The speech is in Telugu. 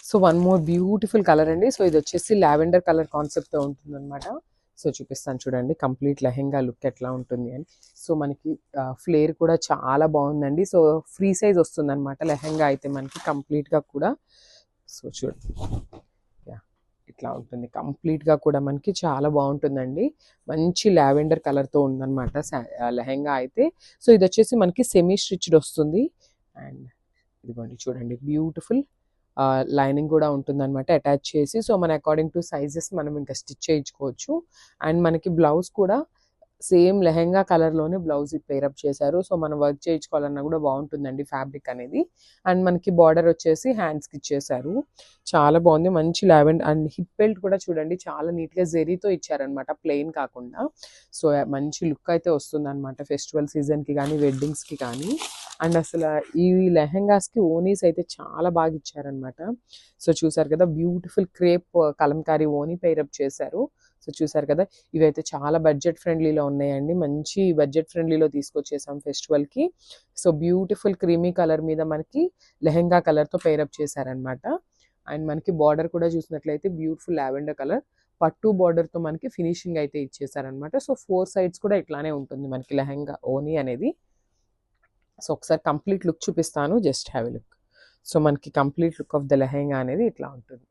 So one more beautiful colour అండి. సో ఇది వచ్చేసి లావెండర్ కలర్ కాన్సెప్ట్తో ఉంటుంది అనమాట. సో చూపిస్తాను చూడండి కంప్లీట్ లెహెంగా లుక్ ఎట్లా ఉంటుంది అని. సో మనకి ఫ్లేర్ కూడా చాలా బాగుందండి. సో ఫ్రీ సైజ్ వస్తుంది అనమాట లెహెంగా అయితే మనకి కంప్లీట్గా కూడా. సో చూడండి ఇట్లా ఉంటుంది కంప్లీట్గా కూడా మనకి చాలా బాగుంటుందండి. మంచి లావెండర్ కలర్తో ఉందన్నమాట లెహెంగా అయితే. సో ఇది వచ్చేసి మనకి సెమీ స్టిచ్డ్ వస్తుంది. అండ్ ఇదిగోండి చూడండి బ్యూటిఫుల్ లైనింగ్ కూడా ఉంటుందన్నమాట అటాచ్ చేసి. సో మన అకార్డింగ్ టు సైజెస్ మనం ఇంకా స్టిచ్ చేయించుకోవచ్చు. అండ్ మనకి బ్లౌజ్ కూడా సేమ్ లెహెంగా కలర్లోనే బ్లౌజ్ పేరప్ చేశారు. సో మనం వర్క్ చేయించుకోవాలన్నా కూడా బాగుంటుందండి ఫ్యాబ్రిక్ అనేది. అండ్ మనకి బార్డర్ వచ్చేసి హ్యాండ్స్కి ఇచ్చేసారు. చాలా బాగుంది మంచి లావెండర్. అండ్ హిప్ బెల్ట్ కూడా చూడండి చాలా నీట్గా జెరీతో ఇచ్చారనమాట ప్లెయిన్ కాకుండా. సో మంచి లుక్ అయితే వస్తుంది అనమాట ఫెస్టివల్ సీజన్కి కానీ వెడ్డింగ్స్కి కానీ. అండ్ అసలు ఈ లెహెంగాస్కి ఓనీస్ అయితే చాలా బాగా ఇచ్చారనమాట. సో చూసారు కదా బ్యూటిఫుల్ క్రేప్ కలంకారీ ఓనీ పేరప్ చేశారు. సో చూసారు కదా ఇవైతే చాలా బడ్జెట్ ఫ్రెండ్లీలో ఉన్నాయండి. మంచి బడ్జెట్ ఫ్రెండ్లీలో తీసుకొచ్చేసాం ఫెస్టివల్కి. సో బ్యూటిఫుల్ క్రీమీ కలర్ మీద మనకి లెహెంగా కలర్తో పేరప్ చేశారనమాట. అండ్ మనకి బార్డర్ కూడా చూసినట్లయితే బ్యూటిఫుల్ లావెండర్ కలర్ పట్టు బార్డర్తో మనకి ఫినిషింగ్ అయితే ఇచ్చేసారనమాట. సో 4 సైడ్స్ కూడా ఇట్లానే ఉంటుంది మనకి లెహెంగా ఓనీ అనేది. సో ఒకసారి కంప్లీట్ లుక్ చూపిస్తాను, just have a look. So మనకి complete look of the lehenga అనేది ఇట్లా ఉంటుంది.